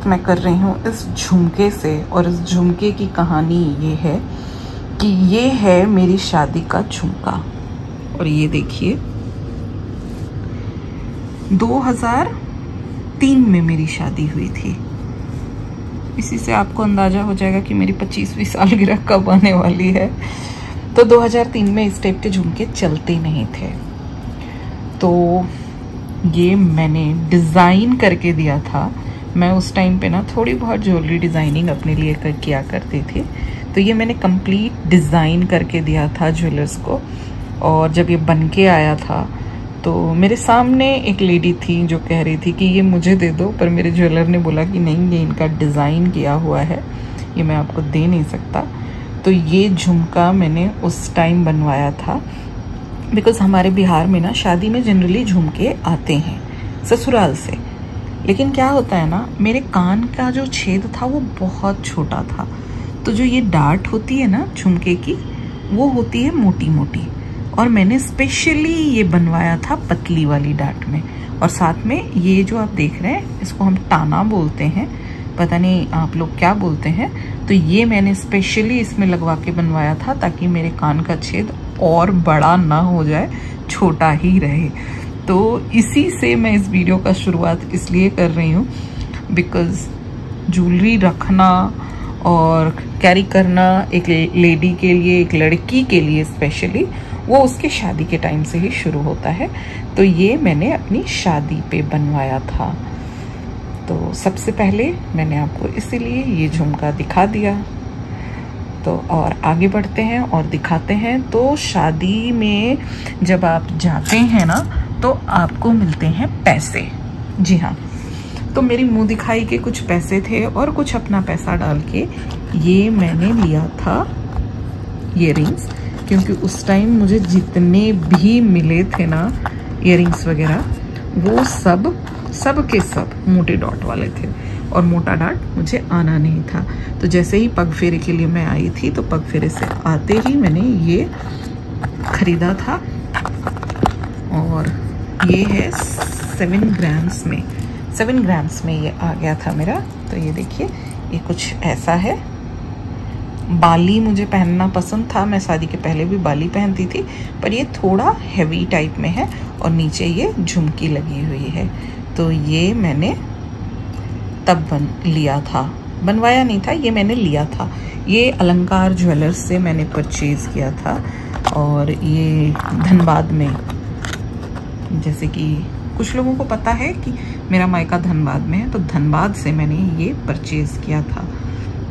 मैं कर रही हूँ इस झुमके से, और इस झुमके की कहानी ये है कि ये है मेरी शादी का झुमका। और ये देखिए 2003 में मेरी शादी हुई थी। इसी से आपको अंदाजा हो जाएगा कि मेरी 25वीं सालगिरह कब आने वाली है। तो 2003 में इस टाइप के झुमके चलते नहीं थे, तो ये मैंने डिज़ाइन करके दिया था। मैं उस टाइम पे ना थोड़ी बहुत ज्वेलरी डिज़ाइनिंग अपने लिए किया करती थी, तो ये मैंने कंप्लीट डिज़ाइन करके दिया था ज्वेलर्स को। और जब ये बन के आया था तो मेरे सामने एक लेडी थी जो कह रही थी कि ये मुझे दे दो, पर मेरे ज्वेलर ने बोला कि नहीं, ये इनका डिज़ाइन किया हुआ है, ये मैं आपको दे नहीं सकता। तो ये झुमका मैंने उस टाइम बनवाया था, बिकॉज़ हमारे बिहार में ना शादी में जनरली झुमके आते हैं ससुराल से। लेकिन क्या होता है ना, मेरे कान का जो छेद था वो बहुत छोटा था, तो जो ये डार्ट होती है ना झुमके की, वो होती है मोटी मोटी, और मैंने स्पेशली ये बनवाया था पतली वाली डार्ट में। और साथ में ये जो आप देख रहे हैं, इसको हम टाना बोलते हैं, पता नहीं आप लोग क्या बोलते हैं। तो ये मैंने स्पेशली इसमें लगवा के बनवाया था ताकि मेरे कान का छेद और बड़ा ना हो जाए, छोटा ही रहे। तो इसी से मैं इस वीडियो का शुरुआत इसलिए कर रही हूँ बिकॉज़ ज्वेलरी रखना और कैरी करना एक लेडी के लिए, एक लड़की के लिए स्पेशली, वो उसके शादी के टाइम से ही शुरू होता है। तो ये मैंने अपनी शादी पे बनवाया था। तो सबसे पहले मैंने आपको इसीलिए ये झुमका दिखा दिया। तो और आगे बढ़ते हैं और दिखाते हैं। तो शादी में जब आप जाते हैं ना, तो आपको मिलते हैं पैसे। जी हाँ, तो मेरी मुंह दिखाई के कुछ पैसे थे और कुछ अपना पैसा डाल के ये मैंने लिया था इयररिंग्स, क्योंकि उस टाइम मुझे जितने भी मिले थे ना इयररिंग्स वगैरह, वो सब के सब मोटे डॉट वाले थे, और मोटा डॉट मुझे आना नहीं था। तो जैसे ही पग फेरे के लिए मैं आई थी, तो पग फेरे से आते ही मैंने ये खरीदा था, और ये है 7 ग्राम्स में ये आ गया था मेरा। तो ये देखिए, ये कुछ ऐसा है, बाली मुझे पहनना पसंद था, मैं शादी के पहले भी बाली पहनती थी, पर ये थोड़ा हैवी टाइप में है और नीचे ये झुमकी लगी हुई है। तो ये मैंने तब लिया था, बनवाया नहीं था, ये मैंने लिया था। ये अलंकार ज्वेलर्स से मैंने परचेज़ किया था और ये धनबाद में, जैसे कि कुछ लोगों को पता है कि मेरा मायका धनबाद में है, तो धनबाद से मैंने ये परचेज़ किया था।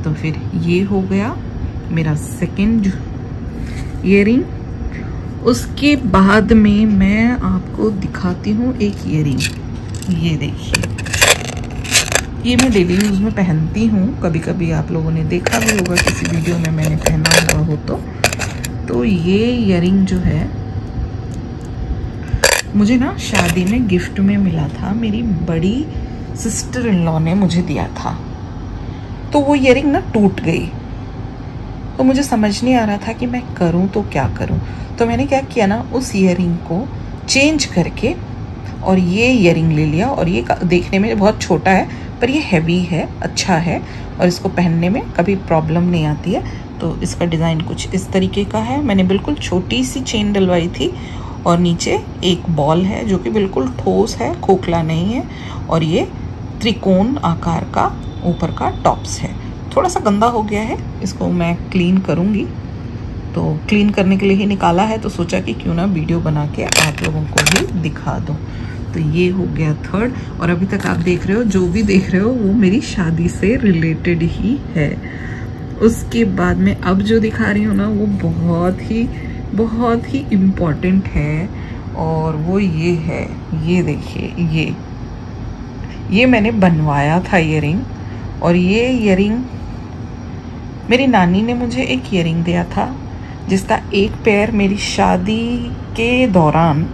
तो फिर ये हो गया मेरा सेकंड ईयरिंग। उसके बाद में मैं आपको दिखाती हूँ एक ईयरिंग। ये देखिए, ये मैं डेली यूज़ में पहनती हूँ, कभी कभी आप लोगों ने देखा भी होगा किसी वीडियो में मैंने पहना हुआ हो तो ये ईयरिंग जो है मुझे ना शादी में गिफ्ट में मिला था, मेरी बड़ी सिस्टर इन लॉ ने मुझे दिया था। तो वो ईयरिंग ना टूट गई, तो मुझे समझ नहीं आ रहा था कि मैं करूं तो क्या करूं। तो मैंने क्या किया ना, उस ईयरिंग को चेंज करके और ये ईयरिंग ले लिया। और ये देखने में बहुत छोटा है पर ये हैवी है, अच्छा है और इसको पहनने में कभी प्रॉब्लम नहीं आती है। तो इसका डिज़ाइन कुछ इस तरीके का है। मैंने बिल्कुल छोटी सी चेन डलवाई थी और नीचे एक बॉल है जो कि बिल्कुल ठोस है, खोखला नहीं है। और ये त्रिकोण आकार का ऊपर का टॉप्स है। थोड़ा सा गंदा हो गया है, इसको मैं क्लीन करूँगी। तो क्लीन करने के लिए ही निकाला है, तो सोचा कि क्यों ना वीडियो बना के आप लोगों को भी दिखा दूँ। तो ये हो गया थर्ड। और अभी तक आप देख रहे हो, जो भी देख रहे हो वो मेरी शादी से रिलेटेड ही है। उसके बाद में अब जो दिखा रही हूँ ना, वो बहुत ही इम्पॉर्टेंट है और वो ये है। ये देखिए, ये मैंने बनवाया था ईयरिंग। और ये ईयरिंग मेरी नानी ने मुझे एक ईयरिंग दिया था जिसका एक पैर मेरी शादी के दौरान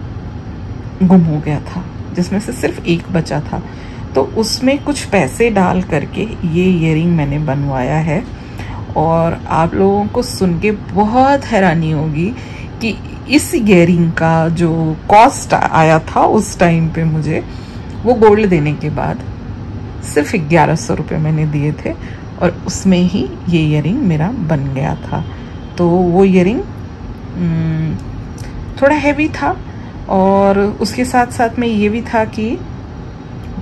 गुम हो गया था, जिसमें से सिर्फ एक बचा था। तो उसमें कुछ पैसे डाल करके ये ईयरिंग मैंने बनवाया है। और आप लोगों को सुन के बहुत हैरानी होगी कि इस ईयरिंग का जो कॉस्ट आया था उस टाइम पे मुझे, वो गोल्ड देने के बाद सिर्फ 1100 रुपये मैंने दिए थे और उसमें ही ये ईयरिंग मेरा बन गया था। तो वो ईयरिंग थोड़ा हैवी था और उसके साथ साथ में ये भी था कि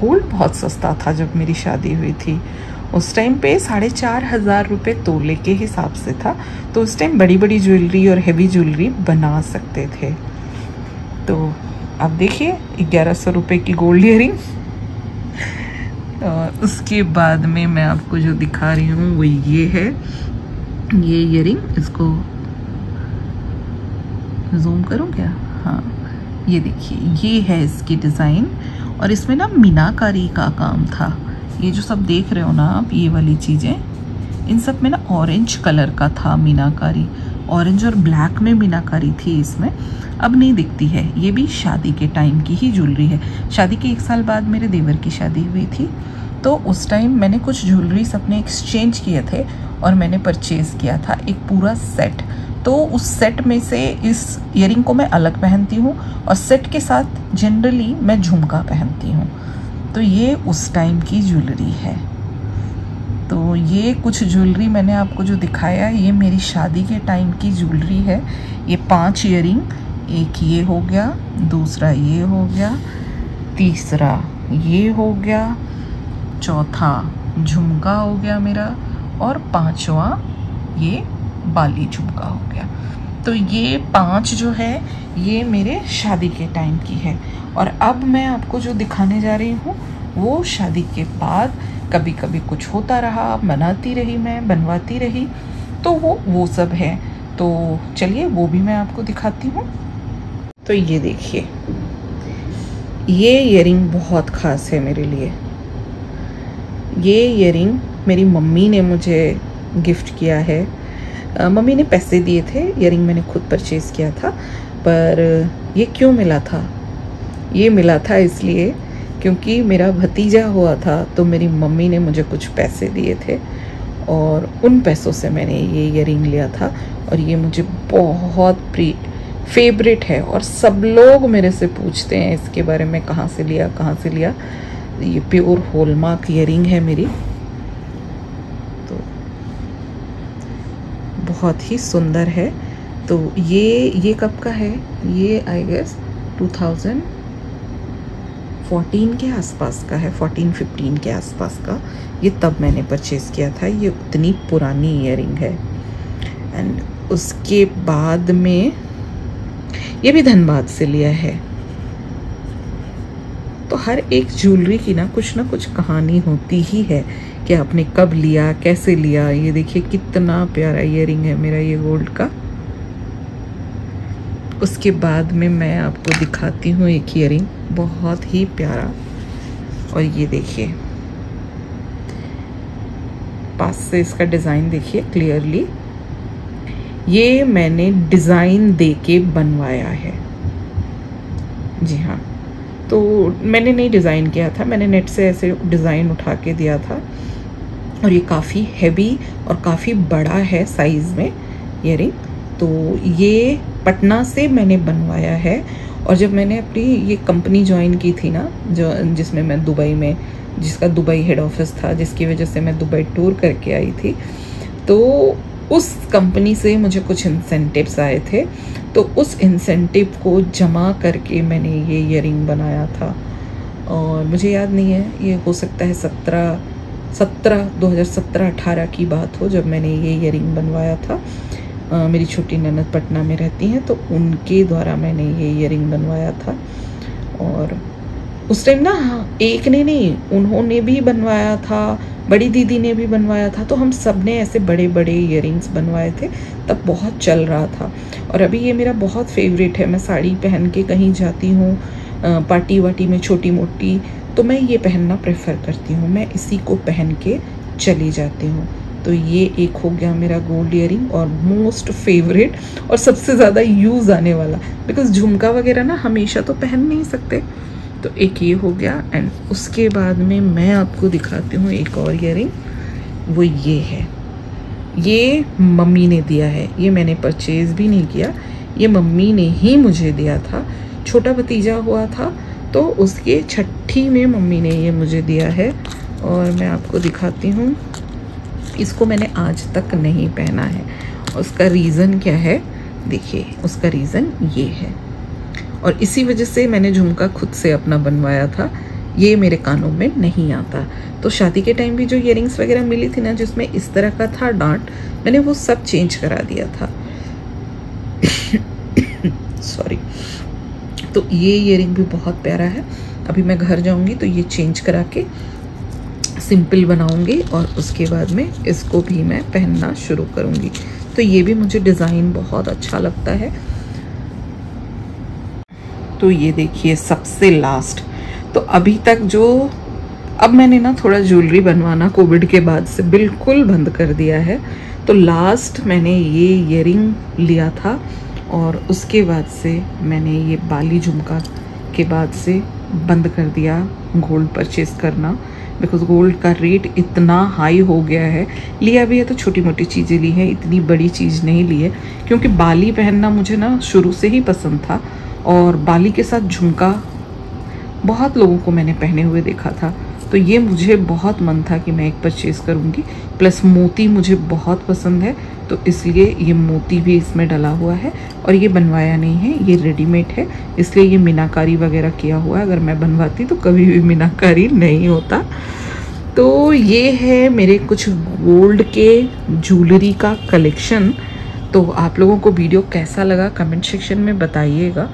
गोल्ड बहुत सस्ता था जब मेरी शादी हुई थी। उस टाइम पे 4500 रुपये तोले के हिसाब से था। तो उस टाइम बड़ी बड़ी ज्वेलरी और हैवी ज्वेलरी बना सकते थे। तो अब देखिए 1100 रुपये की गोल्ड ईयरिंग। और उसके बाद में मैं आपको जो दिखा रही हूँ वो ये है। ये ईयरिंग, इसको जूम करूँ क्या? हाँ, ये देखिए, ये है इसकी डिज़ाइन। और इसमें ना मीनाकारी का काम था। ये जो सब देख रहे हो ना आप, ये वाली चीज़ें, इन सब में ना ऑरेंज कलर का था मीनाकारी। ऑरेंज और ब्लैक में मीनाकारी थी इसमें, अब नहीं दिखती है। ये भी शादी के टाइम की ही ज्वेलरी है। शादी के 1 साल बाद मेरे देवर की शादी हुई थी, तो उस टाइम मैंने कुछ ज्वेलरीज अपने एक्सचेंज किए थे और मैंने परचेज़ किया था एक पूरा सेट। तो उस सेट में से इस ईयरिंग को मैं अलग पहनती हूँ और सेट के साथ जनरली मैं झुमका पहनती हूँ। तो ये उस टाइम की ज्वेलरी है। तो ये कुछ ज्वेलरी मैंने आपको जो दिखाया, ये मेरी शादी के टाइम की ज्वेलरी है। ये 5 ईयरिंग, एक ये हो गया, दूसरा ये हो गया, तीसरा ये हो गया, चौथा झुमका हो गया मेरा, और 5वां ये बाली झुमका हो गया। तो ये 5 जो है ये मेरे शादी के टाइम की है। और अब मैं आपको जो दिखाने जा रही हूँ वो शादी के बाद कभी कभी कुछ होता रहा, बनाती रही मैं, बनवाती रही, तो वो सब है। तो चलिए वो भी मैं आपको दिखाती हूँ। तो ये देखिए, ये ईयरिंग बहुत ख़ास है मेरे लिए। ये ईयरिंग मेरी मम्मी ने मुझे गिफ्ट किया है। मम्मी ने पैसे दिए थे, ईयरिंग मैंने खुद परचेज़ किया था। पर ये क्यों मिला था? ये मिला था इसलिए क्योंकि मेरा भतीजा हुआ था, तो मेरी मम्मी ने मुझे कुछ पैसे दिए थे और उन पैसों से मैंने ये ईयरिंग लिया था। और ये मुझे बहुत फेवरेट है और सब लोग मेरे से पूछते हैं इसके बारे में, कहाँ से लिया। ये प्योर हॉलमार्क ईयरिंग है मेरी। तो बहुत ही सुंदर है। तो ये कब का है? ये आई गेस 2014 के आसपास का है, 14-15 के आसपास का। ये तब मैंने परचेज़ किया था। ये उतनी पुरानी ईयरिंग है। एंड उसके बाद में ये भी धनबाद से लिया है। तो हर एक ज्वेलरी की ना कुछ कहानी होती ही है कि आपने कब लिया, कैसे लिया। ये देखिए कितना प्यारा ईयरिंग है मेरा ये गोल्ड का। उसके बाद में मैं आपको दिखाती हूँ एक ईयरिंग बहुत ही प्यारा। और ये देखिए पास से इसका डिज़ाइन देखिए क्लियरली। ये मैंने डिज़ाइन दे के बनवाया है। जी हाँ, तो मैंने नहीं डिज़ाइन किया था, मैंने नेट से ऐसे डिज़ाइन उठा के दिया था। और ये काफ़ी हैवी और काफ़ी बड़ा है साइज़ में ईयरिंग। तो ये पटना से मैंने बनवाया है। और जब मैंने अपनी ये कंपनी ज्वाइन की थी ना, जो जिसमें मैं दुबई में, जिसका दुबई हेड ऑफिस था, जिसकी वजह से मैं दुबई टूर करके आई थी, तो उस कंपनी से मुझे कुछ इंसेंटिव्स आए थे। तो उस इंसेंटिव को जमा करके मैंने ये ईयरिंग बनाया था। और मुझे याद नहीं है, ये हो सकता है 2017-18 की बात हो जब मैंने ये ईयरिंग बनवाया था। मेरी छोटी ननद पटना में रहती हैं, तो उनके द्वारा मैंने ये ईयरिंग बनवाया था। और उस टाइम ना एक ने नहीं, उन्होंने भी बनवाया था, बड़ी दीदी ने भी बनवाया था। तो हम सब ने ऐसे बड़े बड़े ईयरिंग्स बनवाए थे, तब बहुत चल रहा था। और अभी ये मेरा बहुत फेवरेट है। मैं साड़ी पहन के कहीं जाती हूँ पार्टी वार्टी में छोटी मोटी, तो मैं ये पहनना प्रेफर करती हूँ, मैं इसी को पहन के चली जाती हूँ। तो ये एक हो गया मेरा गोल्ड ईयरिंग और मोस्ट फेवरेट और सबसे ज़्यादा यूज़ आने वाला, बिकॉज झुमका वगैरह ना हमेशा तो पहन नहीं सकते। तो एक ये हो गया। एंड उसके बाद में मैं आपको दिखाती हूँ एक और ईयरिंग, वो ये है। ये मम्मी ने दिया है, ये मैंने परचेज़ भी नहीं किया, ये मम्मी ने ही मुझे दिया था। छोटा भतीजा हुआ था तो उसके छठी में मम्मी ने ये मुझे दिया है। और मैं आपको दिखाती हूँ, इसको मैंने आज तक नहीं पहना है। उसका रीज़न क्या है देखिए, उसका रीज़न ये है। और इसी वजह से मैंने झुमका खुद से अपना बनवाया था, ये मेरे कानों में नहीं आता। तो शादी के टाइम भी जो ईयरिंग्स वगैरह मिली थी ना जिसमें इस तरह का था डांट, मैंने वो सब चेंज करा दिया था। सॉरी। तो ये ईयरिंग भी बहुत प्यारा है। अभी मैं घर जाऊंगी तो ये चेंज करा के सिंपल बनाऊंगी और उसके बाद में इसको भी मैं पहनना शुरू करूंगी। तो ये भी मुझे डिज़ाइन बहुत अच्छा लगता है। तो ये देखिए सबसे लास्ट, तो अभी तक जो, अब मैंने ना थोड़ा ज्वेलरी बनवाना कोविड के बाद से बिल्कुल बंद कर दिया है। तो लास्ट मैंने ये ईयरिंग लिया था और उसके बाद से मैंने ये बाली झुमका के बाद से बंद कर दिया गोल्ड परचेज़ करना, बिकॉज गोल्ड का रेट इतना हाई हो गया है। लिया भी है तो छोटी मोटी चीज़ें ली है, इतनी बड़ी चीज़ नहीं ली है। क्योंकि बाली पहनना मुझे ना शुरू से ही पसंद था और बाली के साथ झुमका बहुत लोगों को मैंने पहने हुए देखा था। तो ये मुझे बहुत मन था कि मैं एक परचेज़ करूँगी। प्लस मोती मुझे बहुत पसंद है, तो इसलिए ये मोती भी इसमें डला हुआ है। और ये बनवाया नहीं है, ये रेडीमेड है, इसलिए ये मीनाकारी वगैरह किया हुआ है। अगर मैं बनवाती तो कभी भी मीनाकारी नहीं होता। तो ये है मेरे कुछ गोल्ड के ज्वेलरी का कलेक्शन। तो आप लोगों को वीडियो कैसा लगा कमेंट सेक्शन में बताइएगा।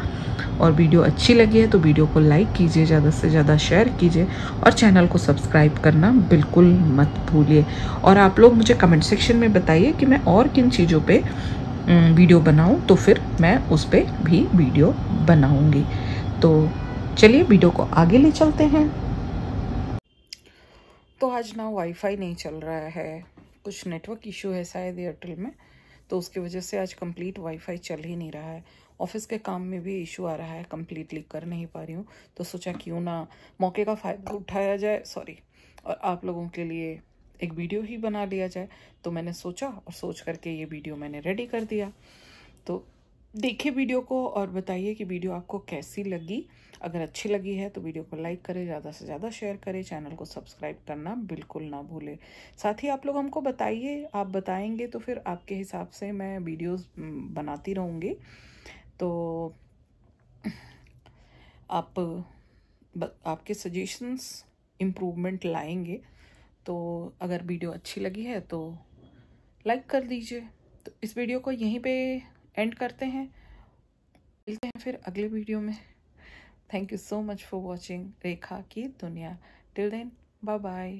और वीडियो अच्छी लगी है तो वीडियो को लाइक कीजिए, ज़्यादा से ज़्यादा शेयर कीजिए और चैनल को सब्सक्राइब करना बिल्कुल मत भूलिए। और आप लोग मुझे कमेंट सेक्शन में बताइए कि मैं और किन चीज़ों पे वीडियो बनाऊं, तो फिर मैं उस पर भी वीडियो बनाऊंगी। तो चलिए वीडियो को आगे ले चलते हैं। तो आज ना वाईफाई नहीं चल रहा है, कुछ नेटवर्क इशू है शायद एयरटेल में, तो उसकी वजह से आज कंप्लीट वाईफाई चल ही नहीं रहा है। ऑफिस के काम में भी इशू आ रहा है, कंप्लीटली कर नहीं पा रही हूँ। तो सोचा क्यों ना मौके का फ़ायदा उठाया जाए, सॉरी, और आप लोगों के लिए एक वीडियो ही बना लिया जाए। तो मैंने सोचा और सोच करके ये वीडियो मैंने रेडी कर दिया। तो देखिए वीडियो को और बताइए कि वीडियो आपको कैसी लगी। अगर अच्छी लगी है तो वीडियो को लाइक करें, ज़्यादा से ज़्यादा शेयर करें, चैनल को सब्सक्राइब करना बिल्कुल ना भूलें। साथ ही आप लोग हमको बताइए, आप बताएंगे तो फिर आपके हिसाब से मैं वीडियोस बनाती रहूँगी। तो आपके सजेशंस इम्प्रूवमेंट लाएंगे। तो अगर वीडियो अच्छी लगी है तो लाइक कर दीजिए। तो इस वीडियो को यहीं पे एंड करते हैं, मिलते हैं फिर अगले वीडियो में। Thank you so much for watching Rekha की दुनिया। Till then bye bye.